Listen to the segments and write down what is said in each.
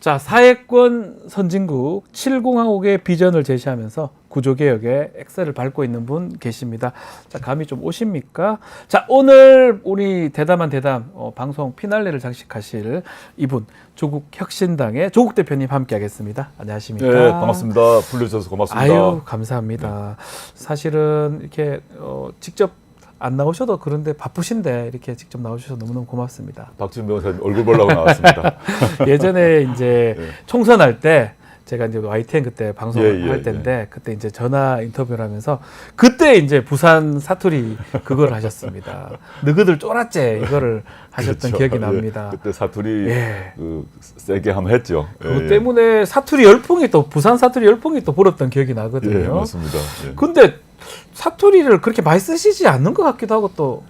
자, 사회권 선진국 7공화국의 비전을 제시하면서 구조개혁에 엑셀을 밟고 있는 분 계십니다. 자, 감이 좀 오십니까? 자, 오늘 우리 대담한 대담 방송 피날레를 장식하실 이분, 조국혁신당의 조국 대표님 함께 하겠습니다. 안녕하십니까? 네, 반갑습니다. 불러주셔서 고맙습니다. 아유, 감사합니다. 사실은 이렇게 직접 안 나오셔도 그런데 바쁘신데 이렇게 직접 나오셔서 너무너무 고맙습니다. 박지훈 변호사님 얼굴 보려고 나왔습니다. 예전에 이제 네. 총선할 때 제가 이제 YTN 그때 방송할 예, 예, 때인데 그때 이제 전화 인터뷰를 하면서 그때 이제 부산 사투리 그걸 하셨습니다. 너희들 쫄았제 이거를 하셨던 그렇죠. 기억이 납니다. 예, 그때 사투리 예. 세게 한번 했죠. 그것 예, 때문에 사투리 열풍이 또 부산 사투리 열풍이 또 불었던 기억이 나거든요. 예, 맞습니다. 예. 근데 사투리를 그렇게 많이 쓰시지 않는 것 같기도 하고 또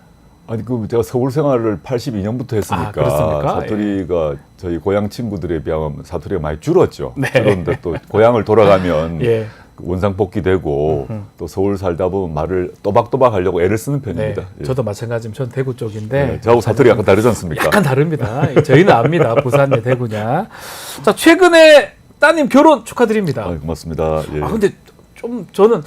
아니 그 제가 서울 생활을 82년부터 했으니까 그렇습니까? 사투리가 저희 고향 친구들에 비하면 사투리가 많이 줄었죠. 네. 그런데 또 고향을 돌아가면 예. 원상복귀되고 또 서울 살다 보면 말을 또박또박 하려고 애를 쓰는 네, 편입니다. 예. 저도 마찬가지지만 전 대구 쪽인데 네, 저하고 사투리 약간 다르지 않습니까? 약간 다릅니다. 저희는 압니다. 부산이 대구냐. 자, 최근에 따님 결혼 축하드립니다. 아, 고맙습니다. 예. 근데 좀 저는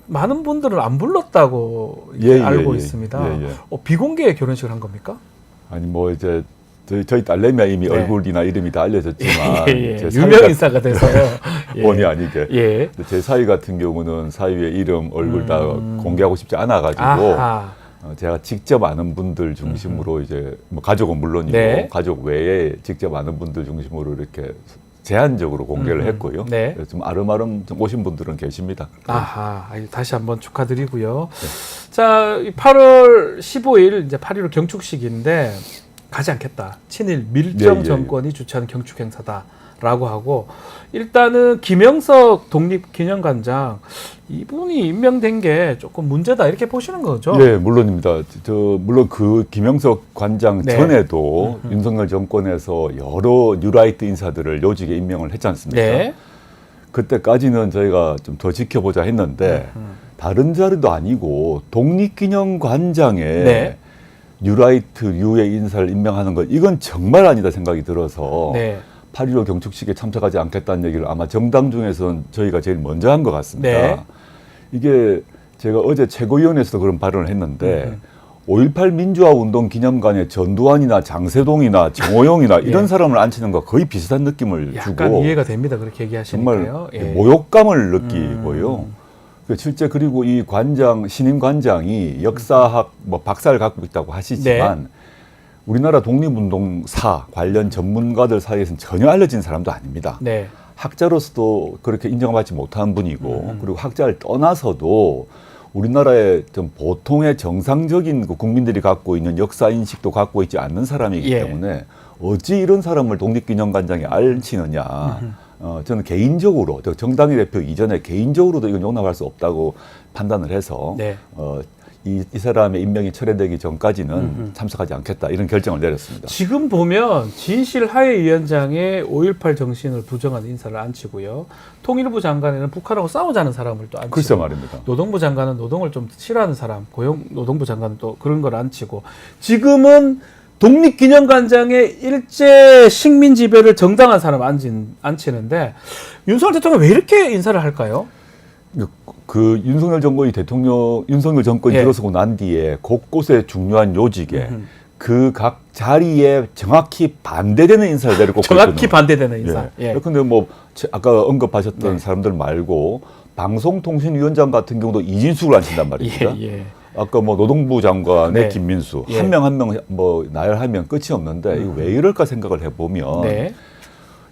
많은 분들은 안 불렀다고 알고 있습니다. 예, 예. 비공개 결혼식을 한 겁니까? 아니 뭐 이제 저희 딸내미가 이미 네. 얼굴이나 이름이 다 알려졌지만 예. 제 유명 사위 인사가 돼서요. 예. 본의 아니게 예. 제 사위 같은 경우는 사위의 이름 얼굴 다 공개하고 싶지 않아가지고 아하. 제가 직접 아는 분들 중심으로 이제 뭐 가족은 물론이고 네. 가족 외에 직접 아는 분들 중심으로 이렇게 제한적으로 공개를 했고요. 네. 좀 아름아름 좀 오신 분들은 계십니다. 아하, 다시 한번 축하드리고요. 자, 8월 15일 이제 8.15 경축식인데 가지 않겠다. 친일 밀정 예. 정권이 주최하는 경축 행사다라고 하고 일단은 김영석 독립기념관장 이분이 임명된 게 조금 문제다 이렇게 보시는 거죠? 예, 물론입니다. 물론 그 김영석 관장 네. 전에도 윤석열 정권에서 여러 뉴라이트 인사들을 요직에 임명을 했지 않습니까? 네. 그때까지는 저희가 좀 더 지켜보자 했는데 다른 자리도 아니고 독립기념관장에 네. 뉴라이트류의 인사를 임명하는 것 이건 정말 아니다 생각이 들어서 네. 8.15 경축식에 참석하지 않겠다는 얘기를 아마 정당 중에서는 저희가 제일 먼저 한 것 같습니다. 네. 이게 제가 어제 최고위원회에서도 그런 발언을 했는데 5.18 민주화운동 기념관에 전두환이나 장세동이나 정호영이나 이런 사람을 앉히는 거 거의 비슷한 느낌을 약간 주고 이해가 됩니다. 그렇게 얘기하시니까요. 정말 예. 모욕감을 느끼고요. 실제 그리고 이 관장 신임 관장이 역사학 뭐 박사를 갖고 있다고 하시지만 우리나라 독립운동사 관련 전문가들 사이에서는 전혀 알려진 사람도 아닙니다. 네. 학자로서도 그렇게 인정받지 못한 분이고 그리고 학자를 떠나서도 우리나라의 좀 보통의 정상적인 그 국민들이 갖고 있는 역사 인식도 갖고 있지 않는 사람이기 예. 때문에 어찌 이런 사람을 독립기념관장에 앉히느냐. 저는 개인적으로 정당의 대표 이전에 개인적으로도 이건 용납할 수 없다고 판단을 해서 네. 이 사람의 임명이 철회되기 전까지는 참석하지 않겠다 이런 결정을 내렸습니다. 지금 보면 진실 하회위원장의 5.18 정신을 부정하는 인사를 앉히고요. 통일부 장관에는 북한하고 싸우자는 사람을 또 앉히고 글쎄 말입니다. 노동부 장관은 노동을 좀 싫어하는 사람, 노동부 장관은 또 그런 걸 앉히고 지금은 독립기념관장에 일제 식민 지배를 정당한 사람 앉히는데 윤석열 대통령 왜 이렇게 인사를 할까요? 그 윤석열 정권이 예. 들어서고 난 뒤에 곳곳에 중요한 요직에 그 각 자리에 정확히 반대되는 인사를 내려놓고 정확히 반대되는 인사. 예. 근데 뭐 아까 언급하셨던 네. 사람들 말고 방송통신위원장 같은 경우도 이진숙을 앉힌단 말입니다. 예. 아까 뭐 노동부 장관의 네. 김민수 예. 한 명 뭐 나열하면 끝이 없는데 이거 왜 이럴까 생각을 해보면 네.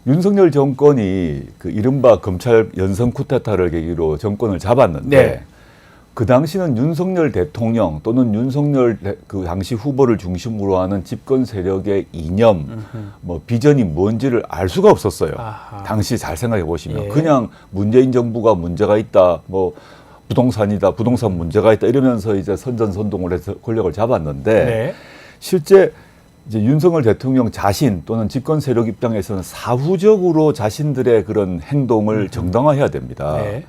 윤석열 정권이 그 이른바 검찰 연성 쿠데타를 계기로 정권을 잡았는데 네. 그 당시는 윤석열 대통령 또는 그 당시 후보를 중심으로 하는 집권 세력의 이념, 뭐 비전이 뭔지를 알 수가 없었어요. 아하. 당시 잘 생각해 보시면 예. 그냥 문재인 정부가 문제가 있다, 뭐 부동산이다, 부동산 문제가 있다 이러면서 이제 선전선동을 해서 권력을 잡았는데 네. 실제 이제 윤석열 대통령 자신 또는 집권 세력 입장에서는 사후적으로 자신들의 그런 행동을 정당화해야 됩니다. 네.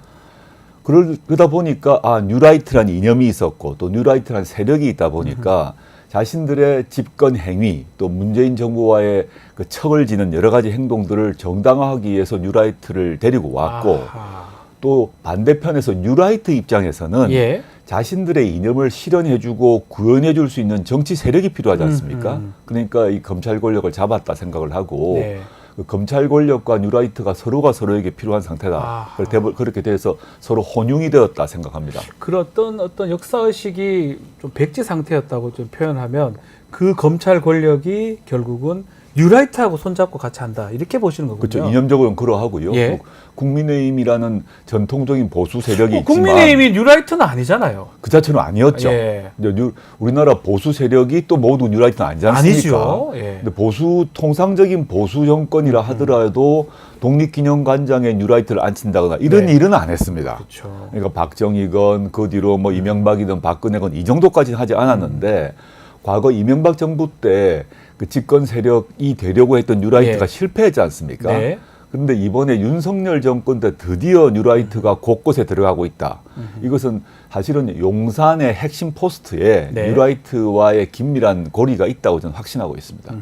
그러다 보니까 뉴라이트란 이념이 있었고 또 뉴라이트란 세력이 있다 보니까 자신들의 집권 행위 또 문재인 정부와의 그 척을 지는 여러 가지 행동들을 정당화하기 위해서 뉴라이트를 데리고 왔고 아하. 또 반대편에서 뉴라이트 입장에서는 예. 자신들의 이념을 실현해주고 구현해줄 수 있는 정치 세력이 필요하지 않습니까? 그러니까 이 검찰 권력을 잡았다 생각을 하고 네. 그 검찰 권력과 뉴라이트가 서로가 서로에게 필요한 상태다. 아하. 그렇게 돼서 서로 혼용이 되었다 생각합니다. 그런 어떤 역사의식이 좀 백지 상태였다고 좀 표현하면 그 검찰 권력이 결국은 뉴라이트하고 손잡고 같이 한다. 이렇게 보시는 거군요. 그렇죠. 이념적으로는 그러하고요. 예. 국민의힘이라는 전통적인 보수 세력이 있지만 국민의힘이 뉴라이트는 아니잖아요. 그 자체는 아니었죠. 예. 근데 우리나라 보수 세력이 또 모두 뉴라이트는 아니지 않습니까? 아니죠. 예. 근데 통상적인 보수 정권이라 하더라도 독립기념관장에 뉴라이트를 안 친다거나 이런 네. 일은 안 했습니다. 그렇죠. 그러니까 박정희건 그 뒤로 뭐 이명박이든 박근혜건 이 정도까지는 하지 않았는데 과거 이명박 정부 때 그 집권 세력이 되려고 했던 뉴라이트가 예. 실패했지 않습니까? 네. 그런데 이번에 윤석열 정권 때 드디어 뉴라이트가 곳곳에 들어가고 있다. 이것은 사실은 용산의 핵심 포스트에 네. 뉴라이트와의 긴밀한 고리가 있다고 저는 확신하고 있습니다.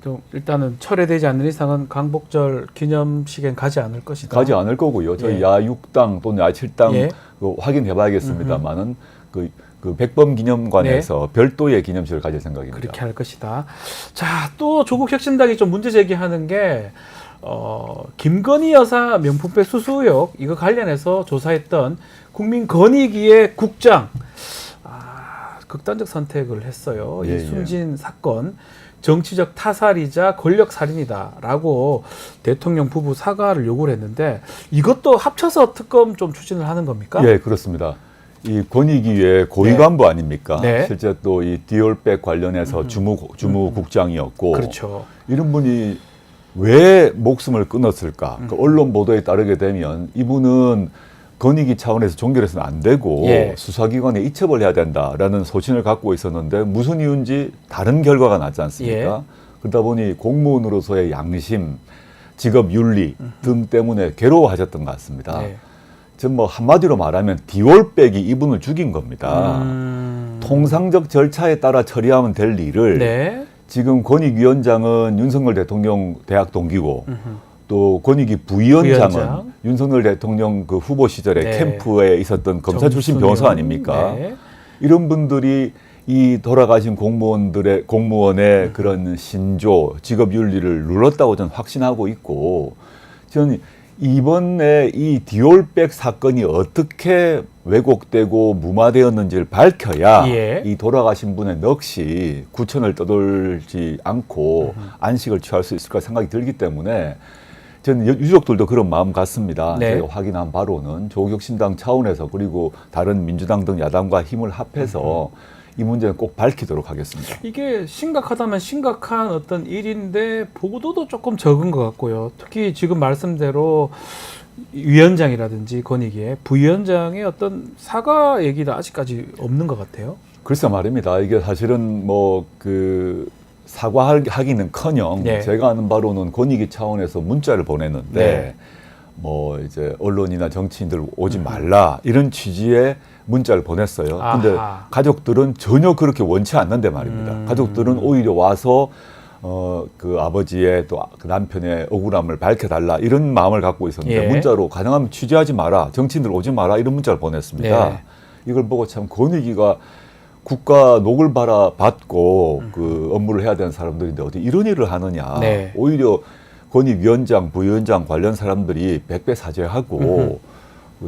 좀 일단은 철회되지 않는 이상은 강복절 기념식엔 가지 않을 것이다. 가지 않을 거고요. 저희 예. 야6당 또는 야7당 예. 확인해 봐야겠습니다만은 그 백범 기념관에서 별도의 기념식을 가질 생각입니다. 그렇게 할 것이다. 자, 또 조국 혁신당이 좀 문제 제기하는 게 김건희 여사 명품백 수수 의혹 이거 관련해서 조사했던 국민권익위의 국장 극단적 선택을 했어요. 예, 이 숨진 사건 정치적 타살이자 권력 살인이다라고 대통령 부부 사과를 요구를 했는데 이것도 합쳐서 특검 좀 추진을 하는 겁니까? 예, 그렇습니다. 이 권익위의 고위 간부 아닙니까? 네. 실제 또 이 디올백 관련해서 주무국장이었고 그렇죠. 이런 분이 왜 목숨을 끊었을까? 그 언론 보도에 따르게 되면 이분은 권익위 차원에서 종결해서는 안 되고 예. 수사기관에 이첩을 해야 된다라는 소신을 갖고 있었는데 무슨 이유인지 다른 결과가 나지 않습니까? 그러다 보니 공무원으로서의 양심, 직업 윤리 등 때문에 괴로워하셨던 것 같습니다. 네. 전 뭐 한마디로 말하면 디올백이 이분을 죽인 겁니다. 통상적 절차에 따라 처리하면 될 일을 네. 지금 권익위원장은 윤석열 대통령 대학 동기고 또 권익위 부위원장은 부위원장. 윤석열 대통령 그 후보 시절에 네. 캠프에 있었던 검사 출신 정순영. 변호사 아닙니까? 네. 이런 분들이 이 돌아가신 공무원의 그런 신조, 직업 윤리를 눌렀다고 저는 확신하고 있고 저는 이번에 이 디올백 사건이 어떻게 왜곡되고 무마되었는지를 밝혀야 예. 이 돌아가신 분의 넋이 구천을 떠돌지 않고 안식을 취할 수 있을까 생각이 들기 때문에 저는 유족들도 그런 마음 같습니다. 네. 제가 확인한 바로는 조국혁신당 차원에서 그리고 다른 민주당 등 야당과 힘을 합해서 이 문제는 꼭 밝히도록 하겠습니다. 이게 심각하다면 심각한 어떤 일인데 보도도 조금 적은 것 같고요. 특히 지금 말씀대로 위원장이라든지 권익위의 부위원장의 어떤 사과 얘기도 아직까지 없는 것 같아요. 글쎄 말입니다. 이게 사실은 뭐 그 사과하기는커녕 네. 제가 아는 바로는 권익위 차원에서 문자를 보냈는데 네. 뭐 이제 언론이나 정치인들 오지 말라 이런 취지의 문자를 보냈어요. 근데 아하. 가족들은 전혀 그렇게 원치 않는데 말입니다. 가족들은 오히려 와서 그 아버지의 또 그 남편의 억울함을 밝혀달라 이런 마음을 갖고 있었는데 예. 문자로 가능하면 취재하지 마라, 정치인들 오지 마라 이런 문자를 보냈습니다. 네. 이걸 보고 참 권익위가 국가 녹을 받고 그 업무를 해야 되는 사람들인데 어디 이런 일을 하느냐. 네. 오히려 권익위원장, 부위원장 관련 사람들이 백배 사죄하고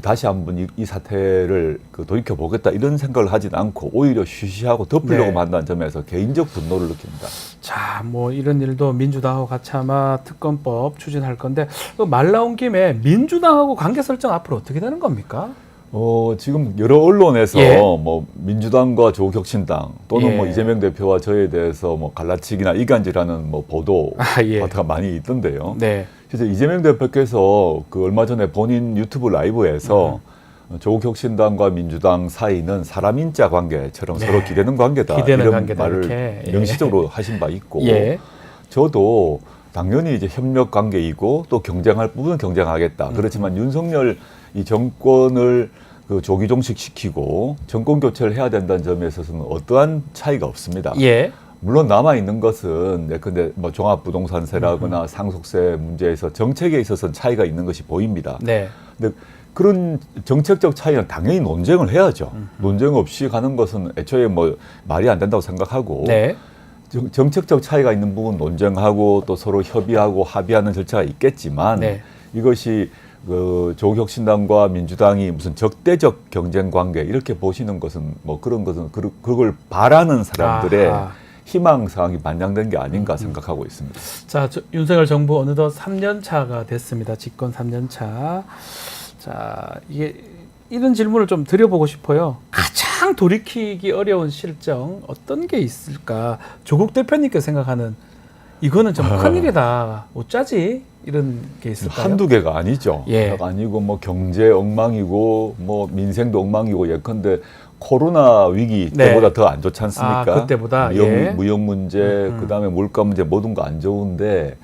다시 한번 이 사태를 돌이켜보겠다 이런 생각을 하진 않고 오히려 쉬쉬하고 덮으려고 네. 만난 점에서 개인적 분노를 느낍니다. 자, 뭐 이런 일도 민주당하고 같이 아마 특검법 추진할 건데 말 나온 김에 민주당하고 관계 설정 앞으로 어떻게 되는 겁니까? 지금 여러 언론에서 예. 뭐 민주당과 조국혁신당 또는 예. 뭐 이재명 대표와 저에 대해서 뭐 갈라치기나 이간질하는 뭐 보도 예. 같은 거 많이 있던데요. 네. 실제 이재명 대표께서 그 얼마 전에 본인 유튜브 라이브에서 조국혁신당과 민주당 사이는 사람인자 관계처럼 네. 서로 기대는 관계다 기대는 이런 관계다, 말을 이렇게. 명시적으로 하신 바 있고 예. 저도 당연히 이제 협력 관계이고 또 경쟁할 부분은 경쟁하겠다. 그렇지만 윤석열 이 정권을 그 조기 종식시키고 정권 교체를 해야 된다는 점에 있어서는 어떠한 차이가 없습니다. 예. 물론 남아 있는 것은 근데 뭐 종합부동산세라거나 상속세 문제에서 정책에 있어서는 차이가 있는 것이 보입니다. 네. 근데 그런 정책적 차이는 당연히 논쟁을 해야죠. 논쟁 없이 가는 것은 애초에 뭐 말이 안 된다고 생각하고 네. 정책적 차이가 있는 부분 논쟁하고 또 서로 협의하고 합의하는 절차가 있겠지만 네. 이것이 그 조국혁신당과 민주당이 무슨 적대적 경쟁 관계 이렇게 보시는 것은 뭐 그런 것은 그걸 바라는 사람들의 아하. 희망 사항이 반영된 게 아닌가 생각하고 있습니다. 자, 윤석열 정부 어느덧 3년 차가 됐습니다. 집권 3년 차. 자, 이게 이런 질문을 좀 드려보고 싶어요. 가장 돌이키기 어려운 실정 어떤 게 있을까? 조국 대표님께 생각하는 이거는 좀 큰일이다. 어쩌지? 이런 게 있을까요? 한두 개가 아니죠. 예. 아니고 뭐 경제 엉망이고 뭐 민생도 엉망이고 예컨대 코로나 위기 네. 때보다 더 안 좋지 않습니까? 아, 그때보다? 무역 문제, 그다음에 물가 문제 모든 거 안 좋은데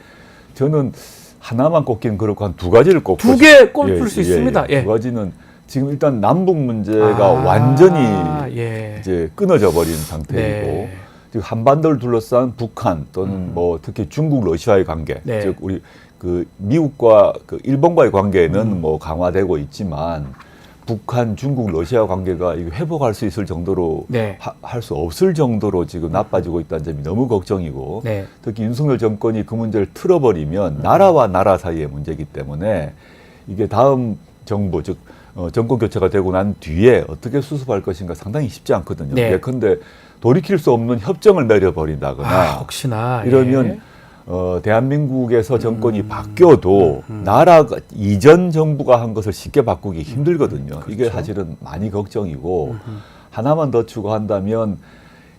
저는 하나만 꼽기는 그렇고 한 두 가지를 꼽고 두 개 꼽을 수 있습니다. 예. 두 가지는 지금 일단 남북 문제가 완전히 예. 이제 끊어져 버린 상태이고 네. 지금 한반도를 둘러싼 북한 또는 뭐 특히 중국 러시아의 관계, 네. 즉 우리 그 미국과 그 일본과의 관계는 뭐 강화되고 있지만 북한, 중국, 러시아 관계가 이거 회복할 수 있을 정도로 네. 할 수 없을 정도로 지금 나빠지고 있다는 점이 너무 걱정이고 네. 특히 윤석열 정권이 그 문제를 틀어버리면 나라와 나라 사이의 문제이기 때문에 이게 다음 정부 즉 정권 교체가 되고 난 뒤에 어떻게 수습할 것인가 상당히 쉽지 않거든요. 네. 예컨대 돌이킬 수 없는 협정을 맺어버린다거나 혹시나 이러면 예. 대한민국에서 정권이 바뀌어도 나라가 이전 정부가 한 것을 쉽게 바꾸기 힘들거든요. 그렇죠. 이게 사실은 많이 걱정이고 하나만 더 추가한다면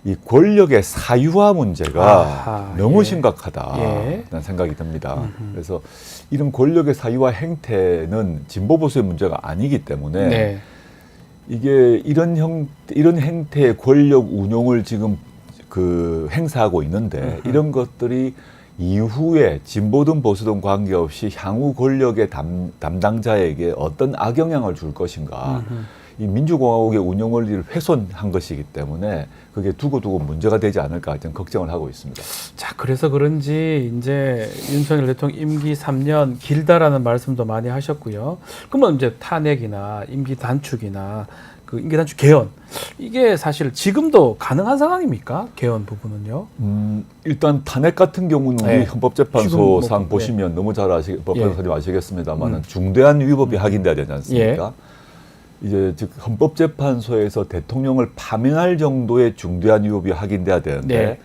이 권력의 사유화 문제가 아하, 너무 예. 심각하다는 생각이 듭니다. 그래서 이런 권력의 사유화 행태는 진보 보수의 문제가 아니기 때문에 네. 이게 이런 행태의 권력 운용을 지금 그 행사하고 있는데 이런 것들이 이후에 진보든 보수든 관계없이 향후 권력의 담당자에게 어떤 악영향을 줄 것인가. 이 민주공화국의 운영 원리를 훼손한 것이기 때문에 그게 두고두고 문제가 되지 않을까 저는 걱정을 하고 있습니다. 자, 그래서 그런지 이제 윤석열 대통령 임기 3년 길다라는 말씀도 많이 하셨고요. 그러면 이제 탄핵이나 임기 단축이나 그 임기 단축 개헌 이게 사실 지금도 가능한 상황입니까? 개헌 부분은요? 일단 탄핵 같은 경우는 네. 우리 헌법재판소상 지금 뭐, 보시면 너무 잘 법관사님 아시겠습니다만 중대한 위법이 확인돼야 되지 않습니까? 이제 즉 헌법재판소에서 대통령을 파면할 정도의 중대한 위법이 확인돼야 되는데 네.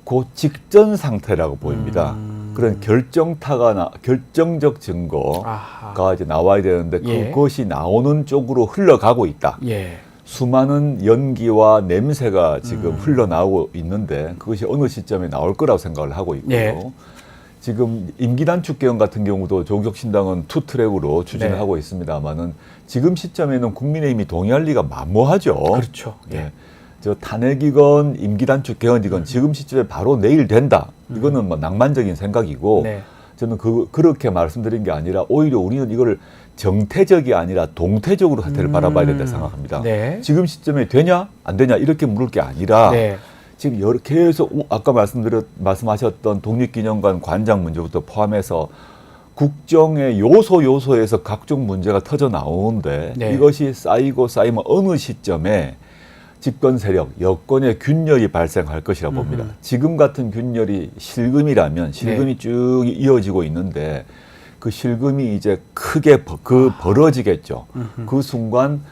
그 직전 상태라고 보입니다. 그런 결정적 증거가 아하. 이제 나와야 되는데 예. 그것이 나오는 쪽으로 흘러가고 있다. 예. 수많은 연기와 냄새가 지금 흘러나오고 있는데 그것이 어느 시점에 나올 거라고 생각을 하고 있고요. 예. 지금 임기 단축 개헌 같은 경우도 조국혁신당은 투 트랙으로 추진을 네. 하고 있습니다만은 지금 시점에는 국민의힘이 동의할 리가 만무하죠. 그렇죠. 예. 저 탄핵이건 임기 단축 개헌이건 지금 시점에 바로 내일 된다. 이거는 뭐 낭만적인 생각이고 네. 저는 그렇게 말씀드린 게 아니라 오히려 우리는 이걸 정태적이 아니라 동태적으로 사태를 바라봐야 된다 생각합니다. 네. 지금 시점에 되냐 안 되냐 이렇게 물을 게 아니라 네. 지금 계속 아까 말씀하셨던 독립기념관 관장 문제부터 포함해서 국정의 요소에서 각종 문제가 터져 나오는데 네. 이것이 쌓이면 어느 시점에 집권 세력, 여권의 균열이 발생할 것이라 봅니다. 지금 같은 균열이 실금이라면 실금이 쭉 이어지고 있는데 그 실금이 이제 크게 벌어지겠죠. 그 순간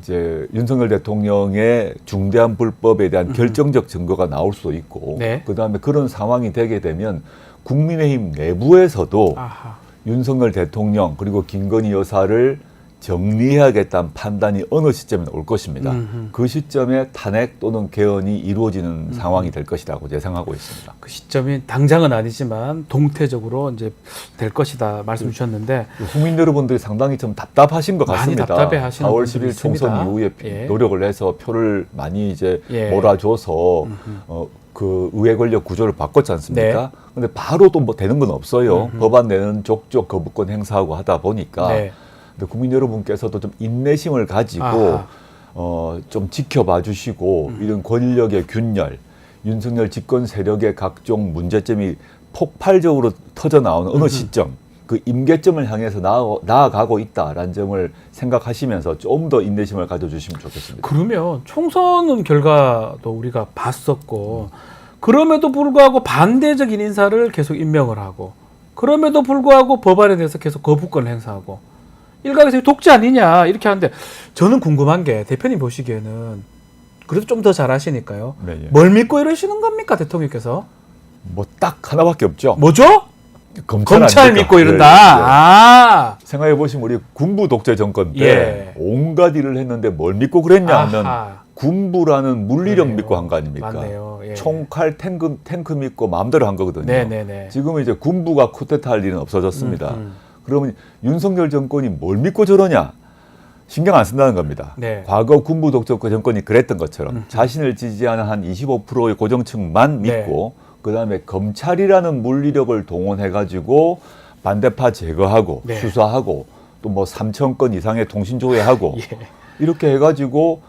이제 윤석열 대통령의 중대한 불법에 대한 결정적 증거가 나올 수도 있고 네. 그다음에 그런 상황이 되게 되면 국민의힘 내부에서도 아하. 윤석열 대통령 그리고 김건희 여사를 정리해야겠다는 판단이 어느 시점에 올 것입니다. 그 시점에 탄핵 또는 개헌이 이루어지는 상황이 될 것이라고 예상하고 있습니다. 그 시점이 당장은 아니지만 동태적으로 이제 될 것이다 말씀 주셨는데 국민 여러분들이 상당히 좀 답답하신 것 많이 같습니다. 답답해하시는 4월 분들이 10일 총선 있습니다. 이후에 예. 노력을 해서 표를 많이 이제 예. 몰아줘서 그 의회 권력 구조를 바꿨지 않습니까? 네. 근데 바로 또 뭐 되는 건 없어요. 법안 내는 족족 거부권 행사하고 하다 보니까 네. 근데 국민 여러분께서도 좀 인내심을 가지고 좀 지켜봐 주시고 이런 권력의 균열, 윤석열 집권 세력의 각종 문제점이 폭발적으로 터져 나오는 어느 시점, 그 임계점을 향해서 나아가고 있다라는 점을 생각하시면서 좀 더 인내심을 가져주시면 좋겠습니다. 그러면 총선 결과도 우리가 봤었고 그럼에도 불구하고 반대적인 인사를 계속 임명을 하고 그럼에도 불구하고 법안에 대해서 계속 거부권을 행사하고 일각에서 독재 아니냐 이렇게 하는데 저는 궁금한 게 대표님 보시기에는 그래도 좀 더 잘하시니까요. 네, 예. 뭘 믿고 이러시는 겁니까 대통령께서? 뭐 딱 하나밖에 없죠. 뭐죠? 검찰 아닙니까? 믿고 이런다. 네, 네. 아, 생각해 보시면 우리 군부 독재 정권 때 예. 온갖 일을 했는데 뭘 믿고 그랬냐 하면 아하. 군부라는 물리력 그러네요. 믿고 한 거 아닙니까? 맞네요. 예. 총칼 탱크 믿고 마음대로 한 거거든요. 네네네. 지금은 이제 군부가 쿠데타할 일은 없어졌습니다. 그러면 윤석열 정권이 뭘 믿고 저러냐? 신경 안 쓴다는 겁니다. 네. 과거 군부 독재 정권이 그랬던 것처럼 자신을 지지하는 한 25%의 고정층만 네. 믿고 그다음에 검찰이라는 물리력을 동원해가지고 반대파 제거하고 네. 수사하고 또 뭐 3천 건 이상의 통신 조회하고 예. 이렇게 해가지고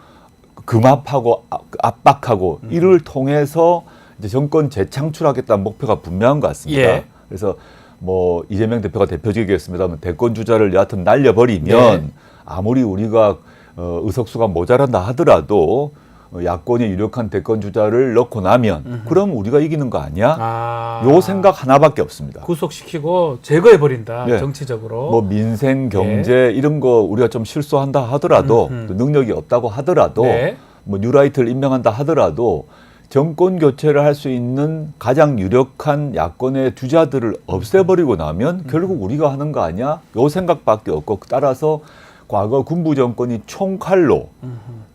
금압하고 압박하고 이를 통해서 이제 정권 재창출하겠다는 목표가 분명한 것 같습니다. 예. 그래서 뭐 이재명 대표가 대표적이겠습니다만 대권 주자를 여하튼 날려버리면 네. 아무리 우리가 의석수가 모자란다 하더라도 야권의 유력한 대권 주자를 넣고 나면 그럼 우리가 이기는 거 아니야? 아. 요 생각 하나밖에 없습니다. 구속시키고 제거해버린다. 네. 정치적으로. 뭐 민생, 경제 이런 거 우리가 좀 실수한다 하더라도 또 능력이 없다고 하더라도 네. 뭐 뉴라이트를 임명한다 하더라도 정권 교체를 할 수 있는 가장 유력한 야권의 주자들을 없애버리고 나면 결국 우리가 하는 거 아니야? 요 생각밖에 없고 따라서 과거 군부 정권이 총칼로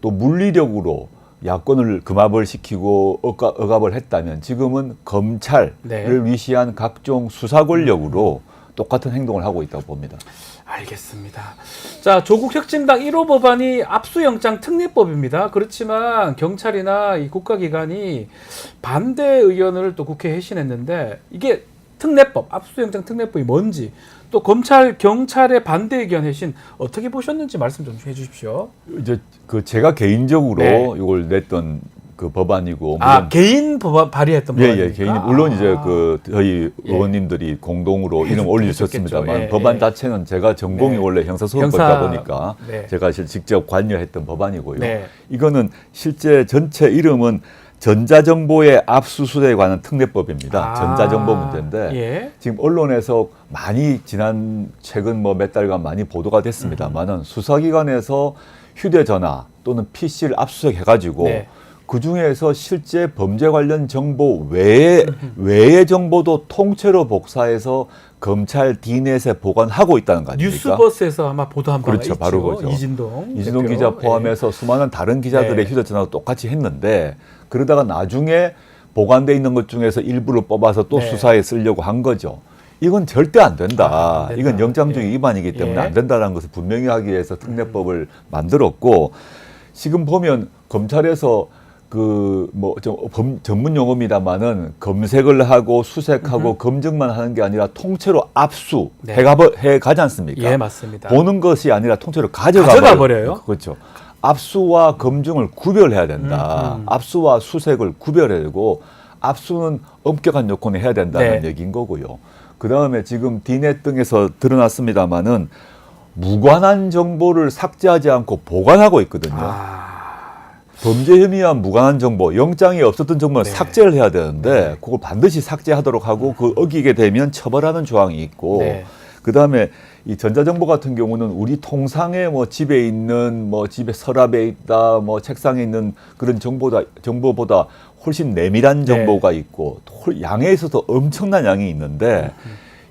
또 물리력으로 야권을 금압을 시키고 억압을 했다면 지금은 검찰을 네. 위시한 각종 수사 권력으로 똑같은 행동을 하고 있다고 봅니다. 알겠습니다. 자, 조국 혁신당 1호 법안이 압수영장 특례법입니다. 그렇지만 경찰이나 이 국가기관이 반대 의견을 또 국회에 회신했는데 이게 특례법, 압수영장 특례법이 뭔지 또 검찰, 경찰의 반대 의견 회신 어떻게 보셨는지 말씀 좀 해주십시오. 이제 그 제가 개인적으로 네. 이걸 냈던 그 법안이고 아, 개인 법안 발의했던 예, 법안입니까? 예, 개인 물론 이제 아. 그 저희 예. 의원님들이 공동으로 이름 올려주셨습니다만 해줬겠죠. 예, 법안 예. 자체는 제가 전공이 네. 원래 형사소송법이다 형사- 보니까 네. 제가 직접 관여했던 법안이고요. 네. 이거는 실제 전체 이름은 전자정보의 압수수색에 관한 특례법입니다. 아. 전자정보 문제인데 예. 지금 언론에서 많이 최근 뭐 몇 달간 많이 보도가 됐습니다만은 수사기관에서 휴대전화 또는 PC를 압수수색해가지고 네. 그 중에서 실제 범죄 관련 정보 외의 정보도 통째로 복사해서 검찰 디넷에 보관하고 있다는 거 아닙니까? 뉴스버스에서 아마 보도한 바가 그렇죠, 있죠. 바로 그거죠. 이진동 이진동 대표. 기자 포함해서 수많은 다른 기자들의 네. 휴대전화도 똑같이 했는데 그러다가 나중에 보관돼 있는 것 중에서 일부를 뽑아서 또 네. 수사에 쓰려고 한 거죠. 이건 절대 안 된다. 안 된다. 이건 영장주의 예. 위반이기 때문에 예. 안 된다는 것을 분명히 하기 위해서 특례법을 만들었고 지금 보면 검찰에서 그 뭐 전문 용어입니다만은 검색을 하고 수색하고 검증만 하는 게 아니라 통째로 압수 네. 해 가지 않습니까? 예, 맞습니다. 보는 것이 아니라 통째로 가져가 가져가 버려요? 그렇죠. 압수와 검증을 구별해야 된다. 압수와 수색을 구별해야 되고 압수는 엄격한 요건에 해야 된다는 네. 얘기인 거고요. 그 다음에 지금 디넷 등에서 드러났습니다마는 무관한 정보를 삭제하지 않고 보관하고 있거든요. 아, 범죄 혐의와 무관한 정보, 영장이 없었던 정보는 네. 삭제를 해야 되는데 그걸 반드시 삭제하도록 하고 그 어기게 되면 처벌하는 조항이 있고 네. 그 다음에 이 전자정보 같은 경우는 우리 통상의 뭐 집에 있는 뭐 집에 서랍에 있다 뭐 책상에 있는 그런 정보보다 훨씬 내밀한 정보가 있고 양에 있어서 엄청난 양이 있는데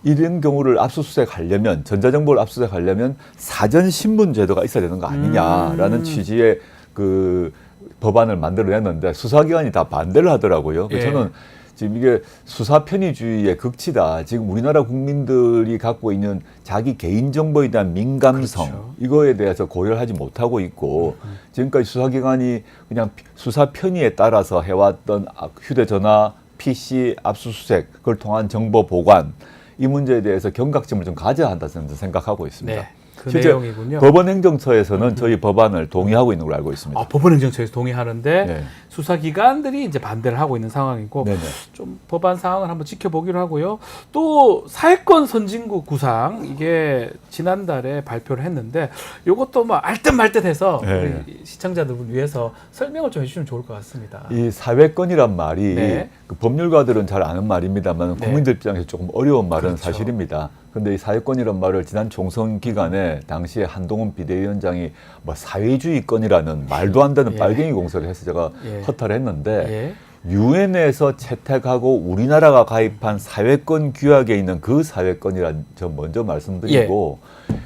이런 경우를 압수수색하려면 전자정보를 압수수색하려면 사전 신문 제도가 있어야 되는 거 아니냐라는 취지의 그 법안을 만들어냈는데 수사기관이 다 반대를 하더라고요. 그래서 예. 저는 지금 이게 수사 편의주의의 극치다. 지금 우리나라 국민들이 갖고 있는 자기 개인정보에 대한 민감성 그렇죠. 이거에 대해서 고려를 하지 못하고 있고 지금까지 수사기관이 그냥 수사 편의에 따라서 해왔던 휴대전화, PC 압수수색 그걸 통한 정보 보관 이 문제에 대해서 경각심을 좀 가져야 한다 저는 생각하고 있습니다. 네. 그 실제 내용이군요. 법원행정처에서는 저희 법안을 동의하고 있는 걸로 알고 있습니다. 아, 법원행정처에서 동의하는데 네. 수사기관들이 이제 반대를 하고 있는 상황이고 네네. 좀 법안 상황을 한번 지켜보기로 하고요. 또 사회권 선진국 구상 이게 지난달에 발표를 했는데 이것도 뭐 알듯 말듯해서 네. 우리 시청자들을 위해서 설명을 좀 해주시면 좋을 것 같습니다. 이 사회권이란 말이 네. 그 법률가들은 잘 아는 말입니다만 네. 국민들 입장에서 조금 어려운 말은 그렇죠. 사실입니다. 그런데 이 사회권이란 말을 지난 총선 기간에 당시에 한동훈 비대위원장이 뭐 사회주의권이라는 말도 안 되는 예. 빨갱이 공세를 해서 제가 예. 허탈했는데 예. 유엔에서 채택하고 우리나라가 가입한 사회권 규약에 있는 그 사회권이란 점 먼저 말씀드리고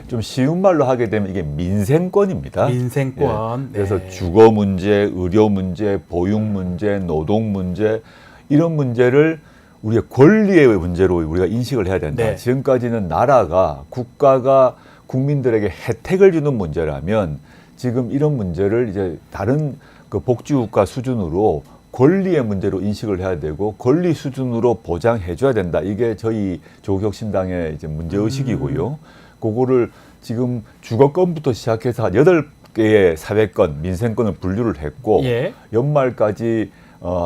좀 쉬운 말로 하게 되면 이게 민생권입니다. 민생권. 예. 그래서 네. 주거 문제, 의료 문제, 보육 문제, 노동 문제 이런 문제를 우리의 권리의 문제로 우리가 인식을 해야 된다. 네. 지금까지는 나라가 국가가 국민들에게 혜택을 주는 문제라면 지금 이런 문제를 이제 다른 그 복지국가 수준으로 권리의 문제로 인식을 해야 되고 권리 수준으로 보장해 줘야 된다. 이게 저희 조국혁신당의 이제 문제 의식이고요. 그거를 지금 주거권부터 시작해서 한 8개의 사회권, 민생권을 분류를 했고 예. 연말까지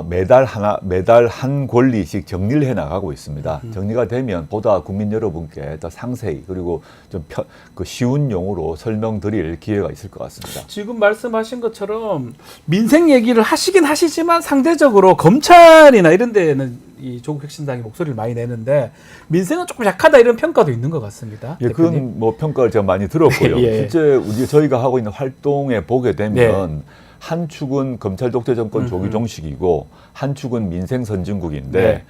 매달 한 권리씩 정리를 해 나가고 있습니다. 정리가 되면 보다 국민 여러분께 더 상세히 그리고 좀 그 쉬운 용어로 설명드릴 기회가 있을 것 같습니다. 지금 말씀하신 것처럼 민생 얘기를 하시긴 하시지만 상대적으로 검찰이나 이런 데는 이 조국혁신당이 목소리를 많이 내는데 민생은 조금 약하다 이런 평가도 있는 것 같습니다. 예, 대표님. 그건 뭐 평가를 제가 많이 들었고요. 예. 실제 저희가 하고 있는 활동에 보게 되면 한 축은 검찰 독재 정권 조기 종식이고 한 축은 민생 선진국인데 네.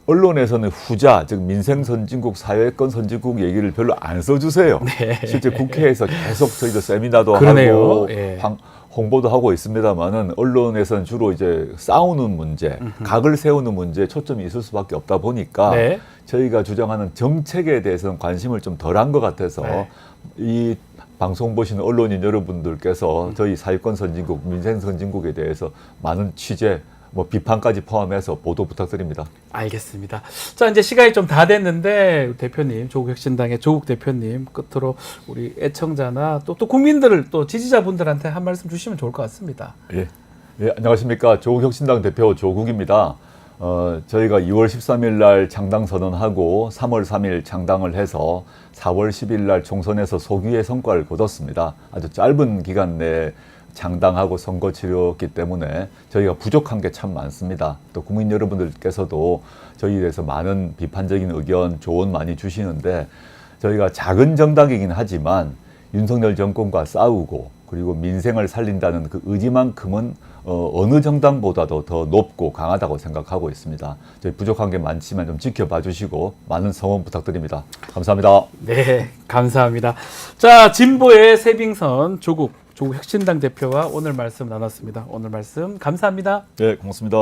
언론에서는 후자, 즉 민생 선진국, 사회권 선진국 얘기를 별로 안 써주세요. 네. 실제 국회에서 계속 저희도 세미나도 그러네요. 하고 예. 홍보도 하고 있습니다만은 언론에서는 주로 이제 싸우는 문제, 각을 세우는 문제에 초점이 있을 수밖에 없다 보니까 네. 저희가 주장하는 정책에 대해서는 관심을 좀 덜한 것 같아서 네. 이 방송 보시는 언론인 여러분들께서 저희 사회권 선진국, 민생 선진국에 대해서 많은 취재, 뭐 비판까지 포함해서 보도 부탁드립니다. 알겠습니다. 자, 이제 시간이 좀 다 됐는데 대표님, 조국혁신당의 조국 대표님 끝으로 우리 애청자나 또 국민들을 또 지지자분들한테 한 말씀 주시면 좋을 것 같습니다. 예, 안녕하십니까. 조국혁신당 대표 조국입니다. 저희가 2월 13일 날 창당 선언하고 3월 3일 창당을 해서 4월 10일 날 총선에서 소기의 성과를 거뒀습니다. 아주 짧은 기간 내에 창당하고 선거 치렀기 때문에 저희가 부족한 게 참 많습니다. 또 국민 여러분들께서도 저희에 대해서 많은 비판적인 의견, 조언 많이 주시는데 저희가 작은 정당이긴 하지만 윤석열 정권과 싸우고 그리고 민생을 살린다는 그 의지만큼은 어느 정당보다도 더 높고 강하다고 생각하고 있습니다. 저희 부족한 게 많지만 좀 지켜봐 주시고 많은 성원 부탁드립니다. 감사합니다. 네, 감사합니다. 자, 진보의 세빙선 조국혁신당 대표와 오늘 말씀 나눴습니다. 오늘 말씀 감사합니다. 네, 고맙습니다.